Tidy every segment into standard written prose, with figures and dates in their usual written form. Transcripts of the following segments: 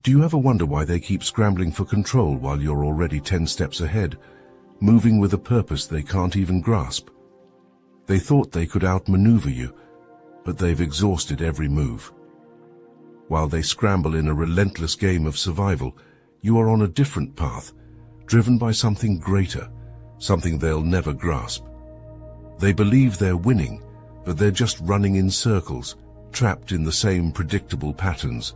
Do you ever wonder why they keep scrambling for control while you're already 10 steps ahead, moving with a purpose they can't even grasp? They thought they could outmaneuver you, but they've exhausted every move. While they scramble in a relentless game of survival, you are on a different path, driven by something greater, something they'll never grasp. They believe they're winning, but they're just running in circles, trapped in the same predictable patterns.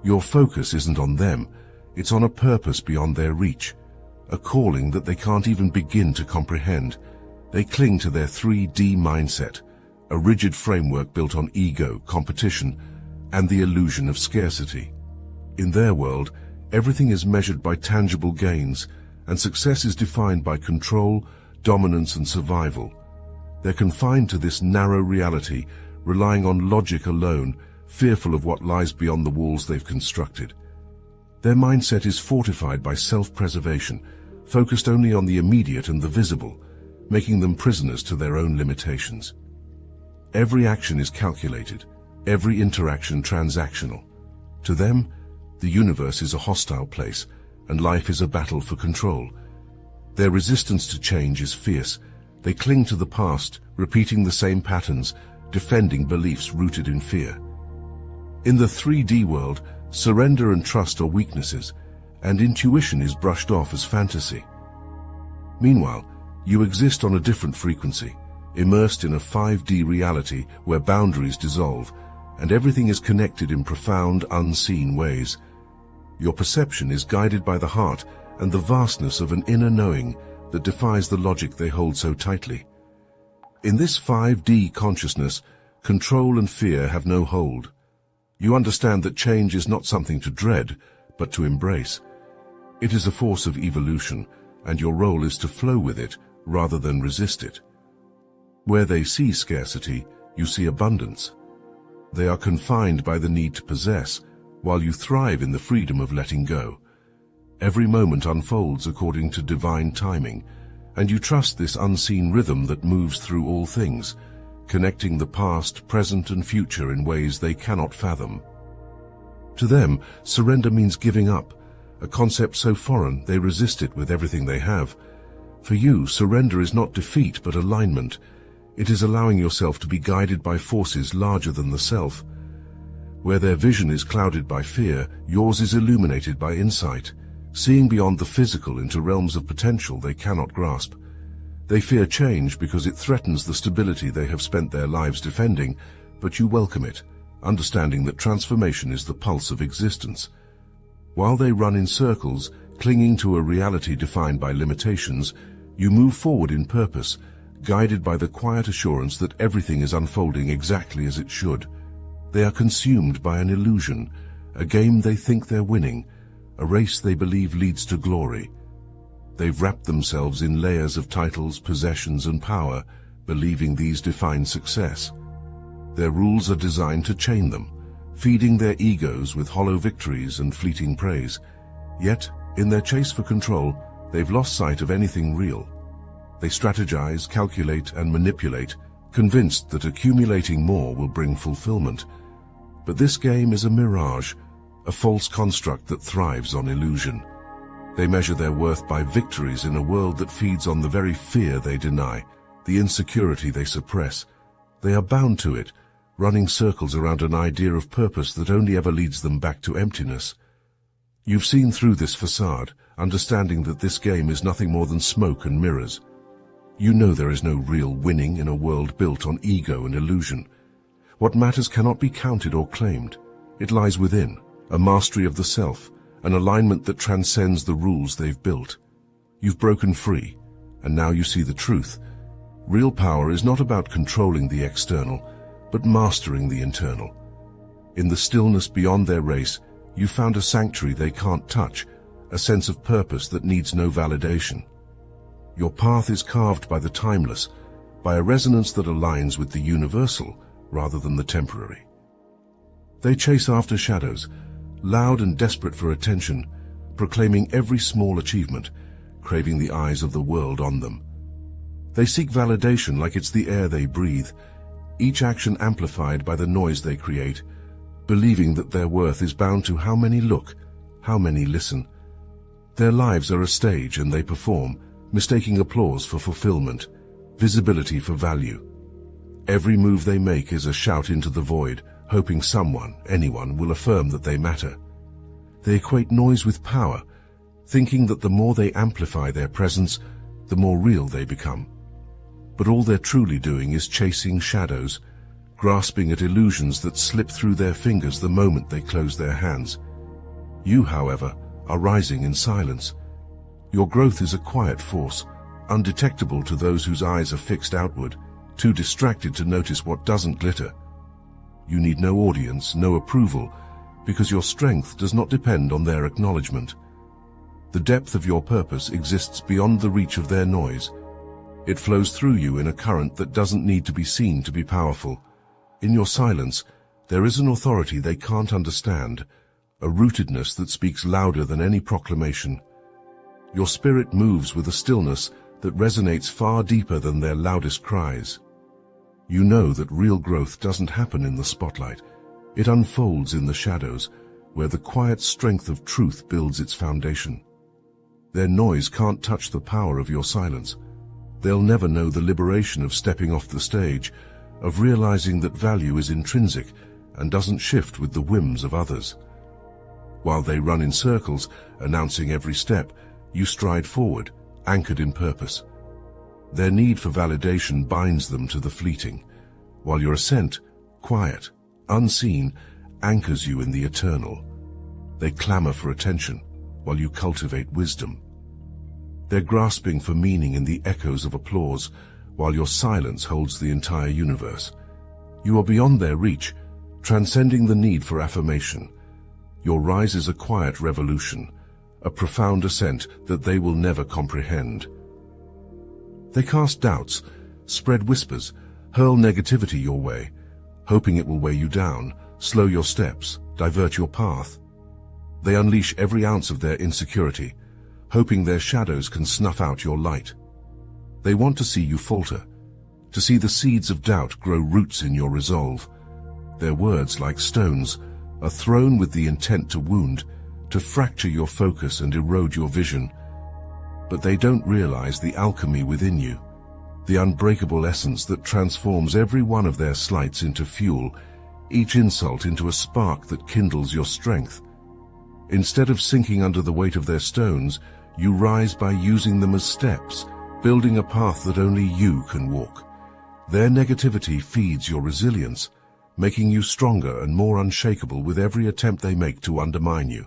Your focus isn't on them, it's on a purpose beyond their reach, a calling that they can't even begin to comprehend. They cling to their 3D mindset, a rigid framework built on ego, competition, and the illusion of scarcity. In their world, everything is measured by tangible gains, and success is defined by control, dominance, and survival. They're confined to this narrow reality, relying on logic alone, fearful of what lies beyond the walls they've constructed. Their mindset is fortified by self-preservation, focused only on the immediate and the visible, making them prisoners to their own limitations. Every action is calculated, every interaction transactional. To them, the universe is a hostile place, and life is a battle for control. Their resistance to change is fierce. They cling to the past, repeating the same patterns, defending beliefs rooted in fear. In the 3D world, surrender and trust are weaknesses, and intuition is brushed off as fantasy. Meanwhile, you exist on a different frequency, immersed in a 5D reality where boundaries dissolve, and everything is connected in profound, unseen ways. Your perception is guided by the heart and the vastness of an inner knowing that defies the logic they hold so tightly. In this 5D consciousness, control and fear have no hold. You understand that change is not something to dread, but to embrace. It is a force of evolution, and your role is to flow with it rather than resist it. Where they see scarcity, you see abundance. They are confined by the need to possess, while you thrive in the freedom of letting go. Every moment unfolds according to divine timing, and you trust this unseen rhythm that moves through all things, connecting the past, present, and future in ways they cannot fathom. To them, surrender means giving up, a concept so foreign they resist it with everything they have. For you, surrender is not defeat but alignment. It is allowing yourself to be guided by forces larger than the self. Where their vision is clouded by fear, yours is illuminated by insight, seeing beyond the physical into realms of potential they cannot grasp. They fear change because it threatens the stability they have spent their lives defending, but you welcome it, understanding that transformation is the pulse of existence. While they run in circles, clinging to a reality defined by limitations, you move forward in purpose, guided by the quiet assurance that everything is unfolding exactly as it should. They are consumed by an illusion, a game they think they're winning, a race they believe leads to glory. They've wrapped themselves in layers of titles, possessions, and power, believing these define success. Their rules are designed to chain them, feeding their egos with hollow victories and fleeting praise. Yet, in their chase for control, they've lost sight of anything real. They strategize, calculate, and manipulate, convinced that accumulating more will bring fulfillment. But this game is a mirage, a false construct that thrives on illusion. They measure their worth by victories in a world that feeds on the very fear they deny, the insecurity they suppress. They are bound to it, running circles around an idea of purpose that only ever leads them back to emptiness. You've seen through this facade, understanding that this game is nothing more than smoke and mirrors. You know there is no real winning in a world built on ego and illusion. What matters cannot be counted or claimed. It lies within, a mastery of the self, an alignment that transcends the rules they've built. You've broken free, and now you see the truth. Real power is not about controlling the external, but mastering the internal. In the stillness beyond their race, you found a sanctuary they can't touch, a sense of purpose that needs no validation. Your path is carved by the timeless, by a resonance that aligns with the universal rather than the temporary. They chase after shadows, loud and desperate for attention, proclaiming every small achievement, craving the eyes of the world on them. They seek validation like it's the air they breathe, each action amplified by the noise they create, believing that their worth is bound to how many look, How many listen? Their lives are a stage and they perform, mistaking applause for fulfillment, visibility for value. Every move they make is a shout into the void, hoping someone, anyone, will affirm that they matter. They equate noise with power, thinking that the more they amplify their presence, the more real they become. But all they're truly doing is chasing shadows, grasping at illusions that slip through their fingers the moment they close their hands. You, however, are rising in silence. Your growth is a quiet force, undetectable to those whose eyes are fixed outward, too distracted to notice what doesn't glitter. You need no audience, no approval, because your strength does not depend on their acknowledgement. The depth of your purpose exists beyond the reach of their noise. It flows through you in a current that doesn't need to be seen to be powerful. In your silence, there is an authority they can't understand, a rootedness that speaks louder than any proclamation. Your spirit moves with a stillness that resonates far deeper than their loudest cries. You know that real growth doesn't happen in the spotlight. It unfolds in the shadows, where the quiet strength of truth builds its foundation. Their noise can't touch the power of your silence. They'll never know the liberation of stepping off the stage, of realizing that value is intrinsic and doesn't shift with the whims of others. While they run in circles, announcing every step, you stride forward, anchored in purpose. Their need for validation binds them to the fleeting, while your ascent, quiet, unseen, anchors you in the eternal. They clamor for attention, while you cultivate wisdom. They're grasping for meaning in the echoes of applause, while your silence holds the entire universe. You are beyond their reach, transcending the need for affirmation. Your rise is a quiet revolution, a profound ascent that they will never comprehend. They cast doubts, spread whispers, hurl negativity your way, hoping it will weigh you down, slow your steps, divert your path. They unleash every ounce of their insecurity, hoping their shadows can snuff out your light. They want to see you falter, to see the seeds of doubt grow roots in your resolve. Their words, like stones, are thrown with the intent to wound, to fracture your focus and erode your vision. But they don't realize the alchemy within you, the unbreakable essence that transforms every one of their slights into fuel, each insult into a spark that kindles your strength. Instead of sinking under the weight of their stones, you rise by using them as steps, building a path that only you can walk. Their negativity feeds your resilience, making you stronger and more unshakable with every attempt they make to undermine you.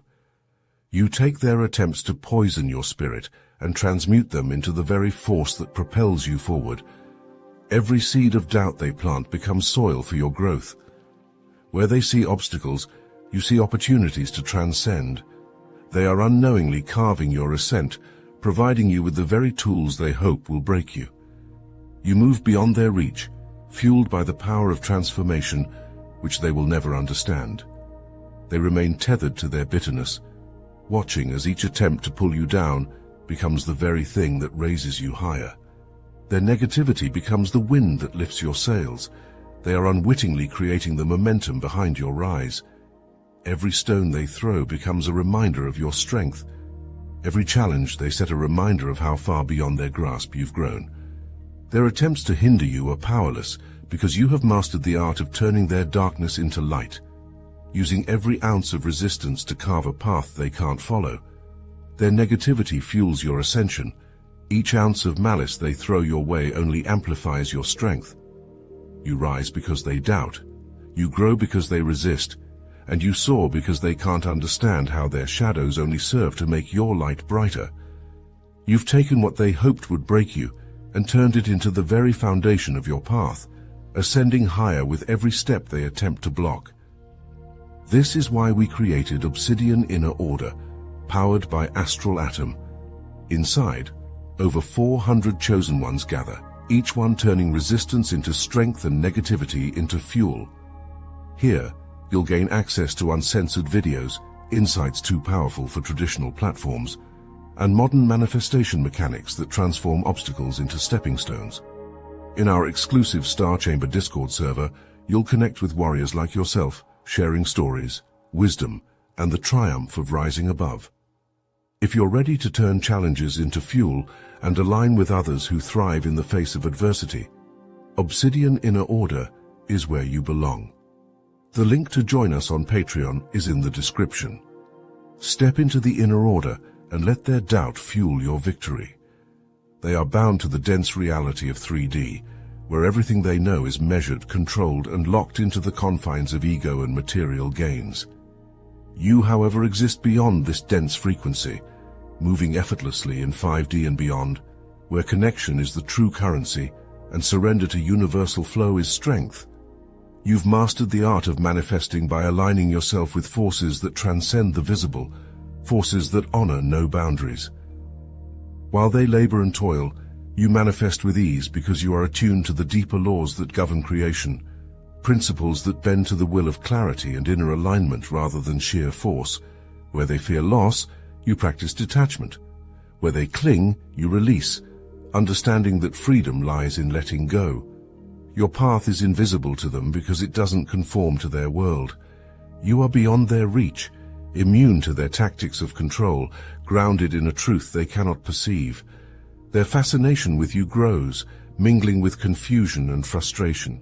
You take their attempts to poison your spirit and transmute them into the very force that propels you forward. Every seed of doubt they plant becomes soil for your growth. Where they see obstacles, you see opportunities to transcend. They are unknowingly carving your ascent, providing you with the very tools they hope will break you. You move beyond their reach, fueled by the power of transformation, which they will never understand. They remain tethered to their bitterness, watching as each attempt to pull you down becomes the very thing that raises you higher. Their negativity becomes the wind that lifts your sails. They are unwittingly creating the momentum behind your rise. Every stone they throw becomes a reminder of your strength. Every challenge they set a reminder of how far beyond their grasp you've grown. Their attempts to hinder you are powerless because you have mastered the art of turning their darkness into light, using every ounce of resistance to carve a path they can't follow. Their negativity fuels your ascension. Each ounce of malice they throw your way only amplifies your strength. You rise because they doubt. You grow because they resist. And you soar because they can't understand how their shadows only serve to make your light brighter. You've taken what they hoped would break you and turned it into the very foundation of your path, ascending higher with every step they attempt to block. This is why we created Obsidian Inner Order, powered by Astral Atom. Inside, over 400 chosen ones gather, each one turning resistance into strength and negativity into fuel. Here, you'll gain access to uncensored videos, insights too powerful for traditional platforms, and modern manifestation mechanics that transform obstacles into stepping stones. In our exclusive Star Chamber Discord server, you'll connect with warriors like yourself, sharing stories, wisdom, and the triumph of rising above. If you're ready to turn challenges into fuel and align with others who thrive in the face of adversity, Obsidian Inner Order is where you belong. The link to join us on Patreon is in the description. Step into the inner order and let their doubt fuel your victory. They are bound to the dense reality of 3D, where everything they know is measured, controlled, and locked into the confines of ego and material gains. You, however, exist beyond this dense frequency, moving effortlessly in 5D and beyond, where connection is the true currency and surrender to universal flow is strength. You've mastered the art of manifesting by aligning yourself with forces that transcend the visible, forces that honor no boundaries. While they labor and toil, you manifest with ease because you are attuned to the deeper laws that govern creation, principles that bend to the will of clarity and inner alignment rather than sheer force. Where they fear loss, you practice detachment. Where they cling, you release, understanding that freedom lies in letting go. Your path is invisible to them because it doesn't conform to their world. You are beyond their reach, immune to their tactics of control, grounded in a truth they cannot perceive. Their fascination with you grows, mingling with confusion and frustration.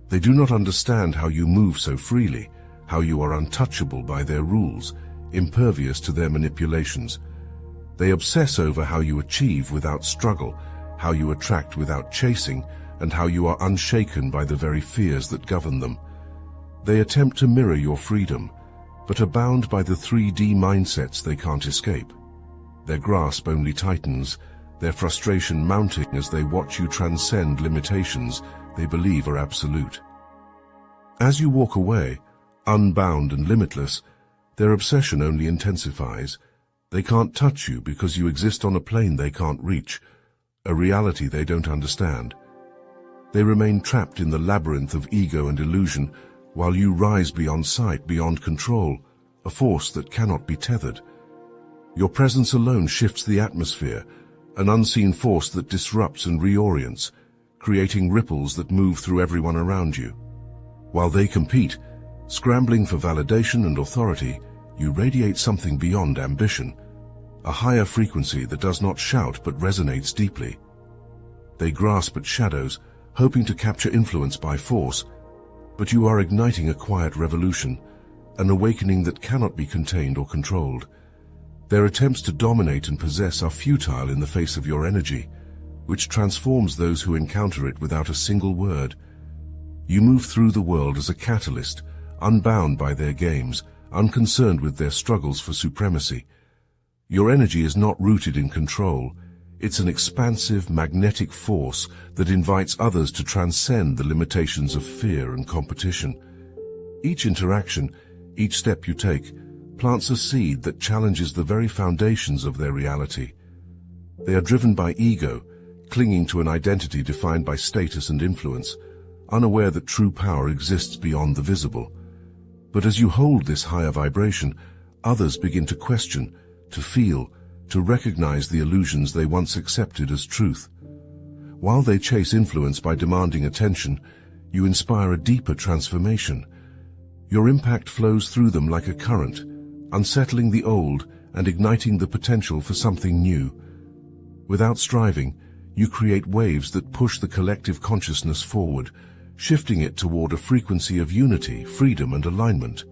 They do not understand how you move so freely, how you are untouchable by their rules, impervious to their manipulations. They obsess over how you achieve without struggle, how you attract without chasing, and how you are unshaken by the very fears that govern them. They attempt to mirror your freedom, but are bound by the 3D mindsets they can't escape. Their grasp only tightens, their frustration mounting as they watch you transcend limitations they believe are absolute. As you walk away, unbound and limitless, their obsession only intensifies. They can't touch you because you exist on a plane they can't reach, a reality they don't understand. They remain trapped in the labyrinth of ego and illusion, while you rise beyond sight, beyond control, a force that cannot be tethered. Your presence alone shifts the atmosphere, an unseen force that disrupts and reorients, creating ripples that move through everyone around you. While they compete, scrambling for validation and authority, you radiate something beyond ambition, a higher frequency that does not shout but resonates deeply. They grasp at shadows, hoping to capture influence by force, but you are igniting a quiet revolution, an awakening that cannot be contained or controlled. Their attempts to dominate and possess are futile in the face of your energy, which transforms those who encounter it without a single word. You move through the world as a catalyst, unbound by their games, unconcerned with their struggles for supremacy. Your energy is not rooted in control. It's an expansive, magnetic force that invites others to transcend the limitations of fear and competition. Each interaction, each step you take, plants a seed that challenges the very foundations of their reality. They are driven by ego, clinging to an identity defined by status and influence, unaware that true power exists beyond the visible. But as you hold this higher vibration, others begin to question, to feel, to recognize the illusions they once accepted as truth. While they chase influence by demanding attention, you inspire a deeper transformation. Your impact flows through them like a current, unsettling the old and igniting the potential for something new. Without striving, you create waves that push the collective consciousness forward, shifting it toward a frequency of unity, freedom, and alignment.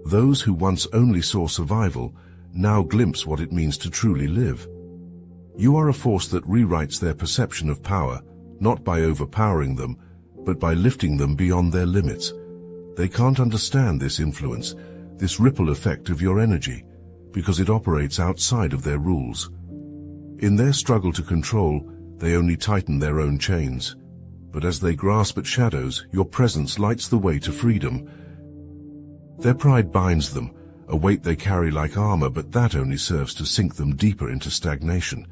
Those who once only saw survival now glimpse what it means to truly live. You are a force that rewrites their perception of power, not by overpowering them, but by lifting them beyond their limits. They can't understand this influence, this ripple effect of your energy, because it operates outside of their rules. In their struggle to control, they only tighten their own chains. But as they grasp at shadows, your presence lights the way to freedom. Their pride binds them, a weight they carry like armor, but that only serves to sink them deeper into stagnation.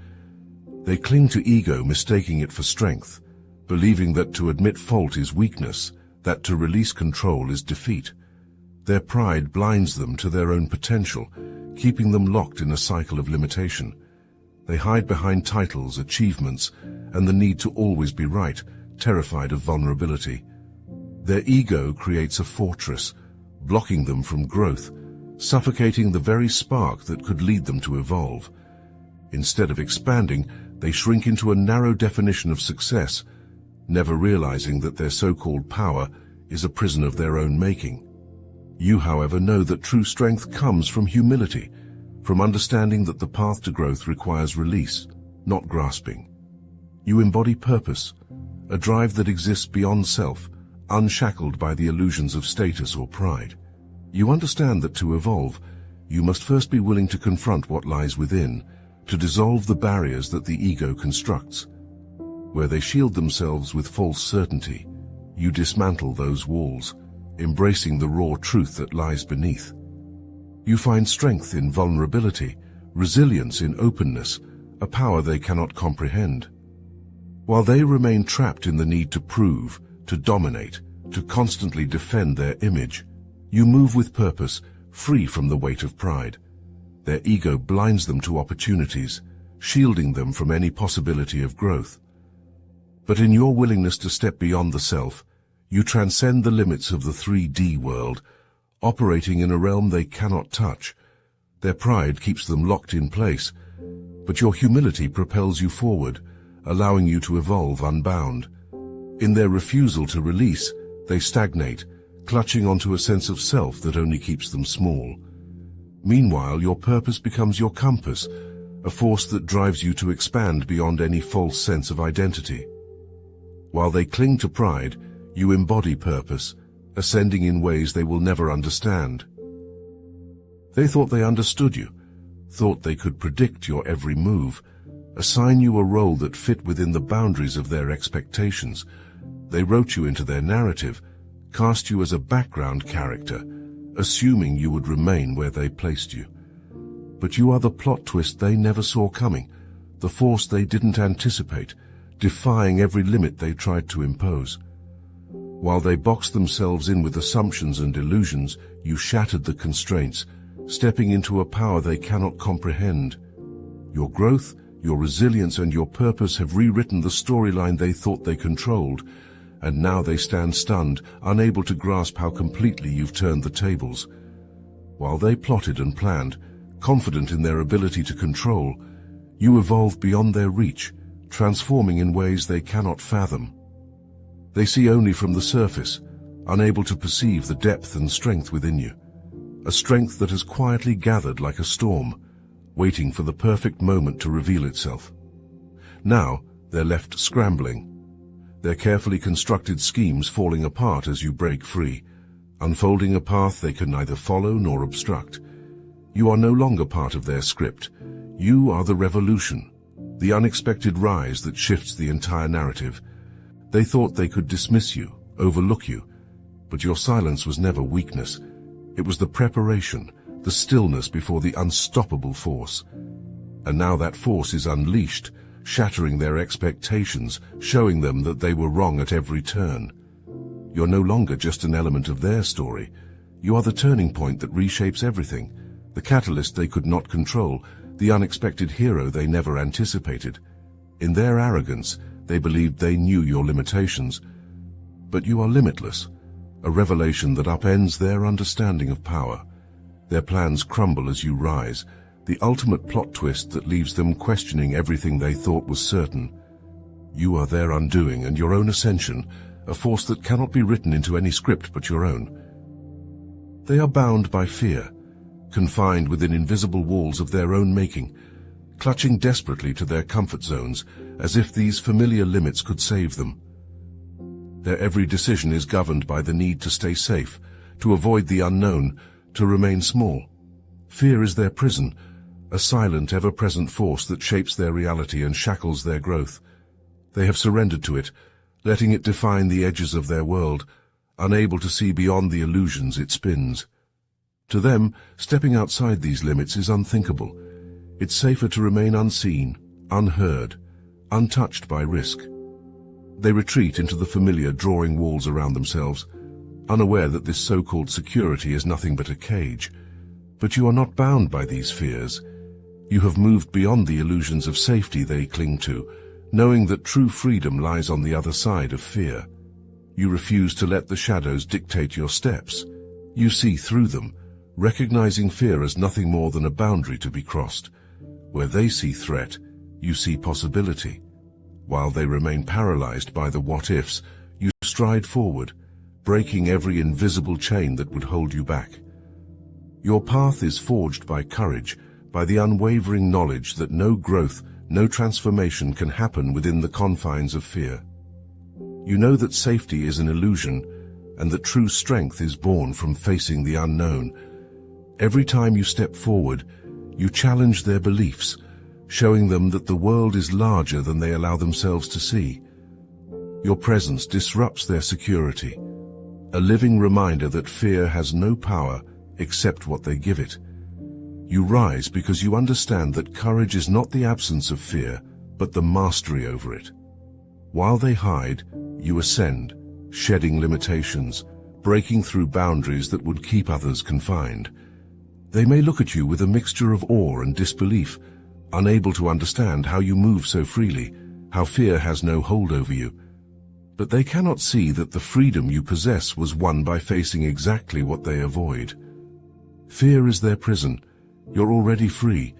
They cling to ego, mistaking it for strength, believing that to admit fault is weakness, that to release control is defeat. Their pride blinds them to their own potential, keeping them locked in a cycle of limitation. They hide behind titles, achievements, and the need to always be right, terrified of vulnerability. Their ego creates a fortress, blocking them from growth, suffocating the very spark that could lead them to evolve. Instead of expanding, they shrink into a narrow definition of success, never realizing that their so-called power is a prison of their own making. You, however, know that true strength comes from humility, from understanding that the path to growth requires release, not grasping. You embody purpose, a drive that exists beyond self, unshackled by the illusions of status or pride. You understand that to evolve, you must first be willing to confront what lies within, to dissolve the barriers that the ego constructs. Where they shield themselves with false certainty, you dismantle those walls, embracing the raw truth that lies beneath. You find strength in vulnerability, resilience in openness, a power they cannot comprehend. While they remain trapped in the need to prove, to dominate, to constantly defend their image, you move with purpose, free from the weight of pride. Their ego blinds them to opportunities, shielding them from any possibility of growth. But in your willingness to step beyond the self, you transcend the limits of the 3D world, operating in a realm they cannot touch. Their pride keeps them locked in place, but your humility propels you forward, allowing you to evolve unbound. In their refusal to release, they stagnate, clutching onto a sense of self that only keeps them small. Meanwhile, your purpose becomes your compass, a force that drives you to expand beyond any false sense of identity. While they cling to pride, you embody purpose, ascending in ways they will never understand. They thought they understood you, thought they could predict your every move, assign you a role that fit within the boundaries of their expectations. They wrote you into their narrative, cast you as a background character, assuming you would remain where they placed you. But you are the plot twist they never saw coming, the force they didn't anticipate, defying every limit they tried to impose. While they boxed themselves in with assumptions and illusions, you shattered the constraints, stepping into a power they cannot comprehend. Your growth, your resilience, and your purpose have rewritten the storyline they thought they controlled, and now they stand stunned, unable to grasp how completely you've turned the tables. While they plotted and planned, confident in their ability to control, you evolved beyond their reach, transforming in ways they cannot fathom. They see only from the surface, unable to perceive the depth and strength within you, a strength that has quietly gathered like a storm, waiting for the perfect moment to reveal itself. Now, they're left scrambling, their carefully constructed schemes falling apart as you break free, unfolding a path they can neither follow nor obstruct. You are no longer part of their script. You are the revolution, the unexpected rise that shifts the entire narrative. They thought they could dismiss you, overlook you, but your silence was never weakness. It was the preparation, the stillness before the unstoppable force. And now that force is unleashed, shattering their expectations, showing them that they were wrong at every turn. You're no longer just an element of their story. You are the turning point that reshapes everything, the catalyst they could not control, the unexpected hero they never anticipated. In their arrogance, they believed they knew your limitations. But you are limitless, a revelation that upends their understanding of power. Their plans crumble as you rise, the ultimate plot twist that leaves them questioning everything they thought was certain. You are their undoing and your own ascension, a force that cannot be written into any script but your own. They are bound by fear, confined within invisible walls of their own making, clutching desperately to their comfort zones, as if these familiar limits could save them. Their every decision is governed by the need to stay safe, to avoid the unknown, to remain small. Fear is their prison, a silent, ever-present force that shapes their reality and shackles their growth. They have surrendered to it, letting it define the edges of their world, unable to see beyond the illusions it spins. To them, stepping outside these limits is unthinkable. It's safer to remain unseen, unheard, untouched by risk. They retreat into the familiar, drawing walls around themselves, unaware that this so-called security is nothing but a cage. But you are not bound by these fears. You have moved beyond the illusions of safety they cling to, knowing that true freedom lies on the other side of fear. You refuse to let the shadows dictate your steps. You see through them, recognizing fear as nothing more than a boundary to be crossed. Where they see threat, you see possibility. While they remain paralyzed by the what-ifs, you stride forward, breaking every invisible chain that would hold you back. Your path is forged by courage, by the unwavering knowledge that no growth, no transformation can happen within the confines of fear. You know that safety is an illusion, and that true strength is born from facing the unknown. Every time you step forward, you challenge their beliefs, showing them that the world is larger than they allow themselves to see. Your presence disrupts their security, a living reminder that fear has no power except what they give it. You rise because you understand that courage is not the absence of fear, but the mastery over it. While they hide, you ascend, shedding limitations, breaking through boundaries that would keep others confined. They may look at you with a mixture of awe and disbelief, unable to understand how you move so freely, how fear has no hold over you. But they cannot see that the freedom you possess was won by facing exactly what they avoid. Fear is their prison. You're already free,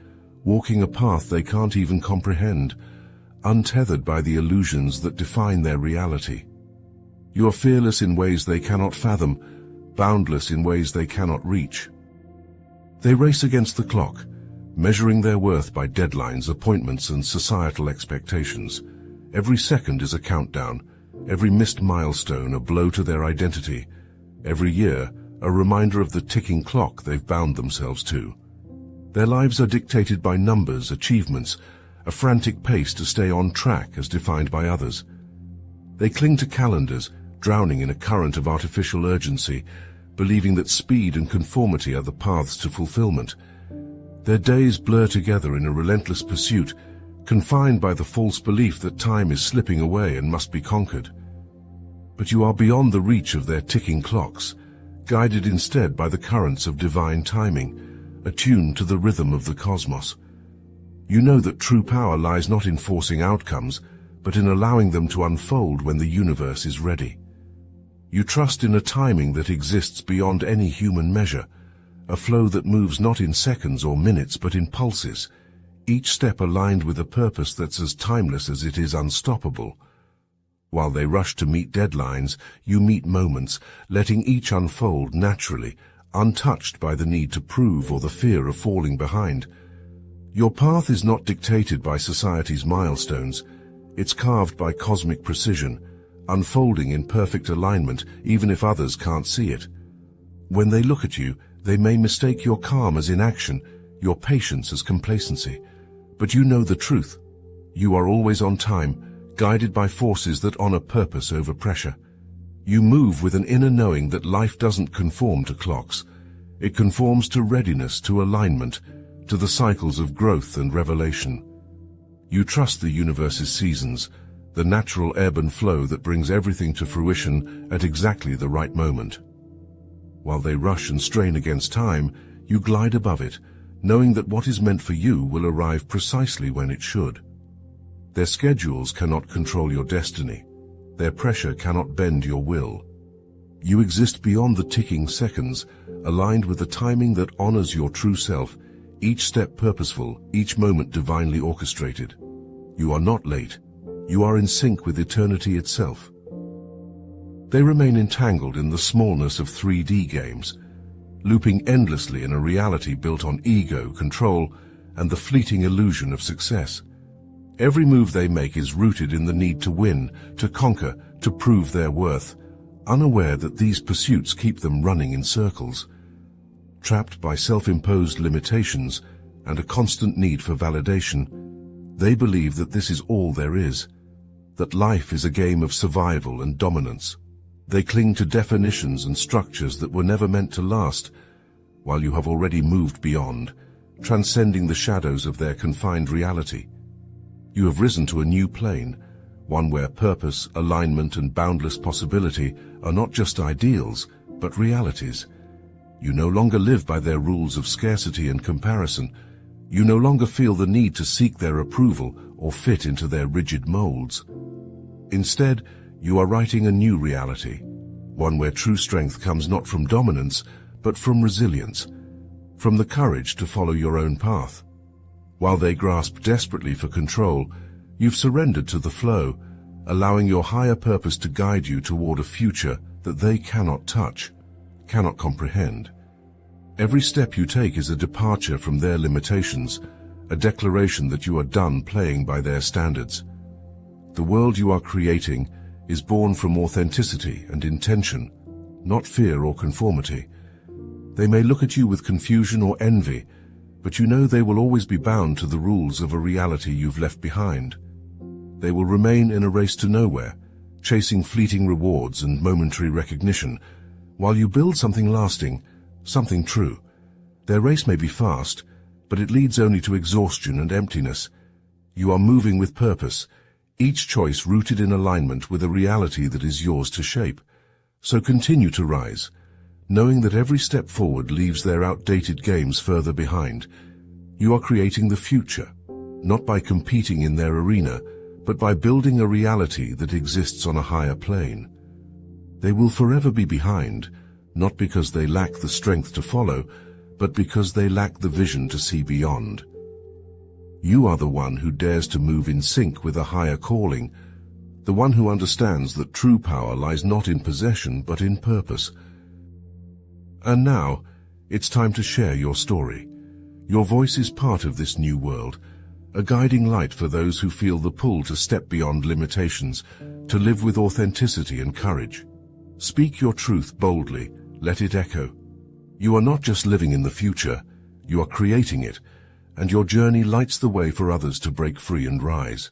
walking a path they can't even comprehend, untethered by the illusions that define their reality. You are fearless in ways they cannot fathom, boundless in ways they cannot reach. They race against the clock, measuring their worth by deadlines, appointments, and societal expectations. Every second is a countdown, every missed milestone a blow to their identity, every year a reminder of the ticking clock they've bound themselves to. Their lives are dictated by numbers, achievements, a frantic pace to stay on track as defined by others. They cling to calendars, drowning in a current of artificial urgency, believing that speed and conformity are the paths to fulfillment. Their days blur together in a relentless pursuit, confined by the false belief that time is slipping away and must be conquered. But you are beyond the reach of their ticking clocks, guided instead by the currents of divine timing, attuned to the rhythm of the cosmos. You know that true power lies not in forcing outcomes, but in allowing them to unfold when the universe is ready. You trust in a timing that exists beyond any human measure, a flow that moves not in seconds or minutes but in pulses, each step aligned with a purpose that's as timeless as it is unstoppable. While they rush to meet deadlines, you meet moments, letting each unfold naturally, untouched by the need to prove or the fear of falling behind. Your path is not dictated by society's milestones. It's carved by cosmic precision, unfolding in perfect alignment even if others can't see it. When they look at you, they may mistake your calm as inaction, your patience as complacency. But you know the truth. You are always on time, guided by forces that honor purpose over pressure. You move with an inner knowing that life doesn't conform to clocks. It conforms to readiness, to alignment, to the cycles of growth and revelation. You trust the universe's seasons, the natural ebb and flow that brings everything to fruition at exactly the right moment. While they rush and strain against time, you glide above it, knowing that what is meant for you will arrive precisely when it should. Their schedules cannot control your destiny. Their pressure cannot bend your will. You exist beyond the ticking seconds, aligned with a timing that honors your true self, each step purposeful, each moment divinely orchestrated. You are not late. You are in sync with eternity itself. They remain entangled in the smallness of 3D games, looping endlessly in a reality built on ego, control, and the fleeting illusion of success. Every move they make is rooted in the need to win, to conquer, to prove their worth, unaware that these pursuits keep them running in circles. Trapped by self-imposed limitations and a constant need for validation, they believe that this is all there is, that life is a game of survival and dominance. They cling to definitions and structures that were never meant to last, while you have already moved beyond, transcending the shadows of their confined reality. You have risen to a new plane, one where purpose, alignment, and boundless possibility are not just ideals, but realities. You no longer live by their rules of scarcity and comparison. You no longer feel the need to seek their approval or fit into their rigid molds. Instead, you are writing a new reality, one where true strength comes not from dominance, but from resilience, from the courage to follow your own path. While they grasp desperately for control, you've surrendered to the flow, allowing your higher purpose to guide you toward a future that they cannot touch, cannot comprehend. Every step you take is a departure from their limitations, a declaration that you are done playing by their standards. The world you are creating is born from authenticity and intention, not fear or conformity. They may look at you with confusion or envy, but you know they will always be bound to the rules of a reality you've left behind. They will remain in a race to nowhere, chasing fleeting rewards and momentary recognition, while you build something lasting, something true. Their race may be fast, but it leads only to exhaustion and emptiness. You are moving with purpose, each choice rooted in alignment with a reality that is yours to shape. So continue to rise, knowing that every step forward leaves their outdated games further behind. You are creating the future, not by competing in their arena, but by building a reality that exists on a higher plane. They will forever be behind, not because they lack the strength to follow, but because they lack the vision to see beyond. You are the one who dares to move in sync with a higher calling, the one who understands that true power lies not in possession but in purpose. And now, it's time to share your story. Your voice is part of this new world, a guiding light for those who feel the pull to step beyond limitations, to live with authenticity and courage. Speak your truth boldly, let it echo. You are not just living in the future, you are creating it, and your journey lights the way for others to break free and rise.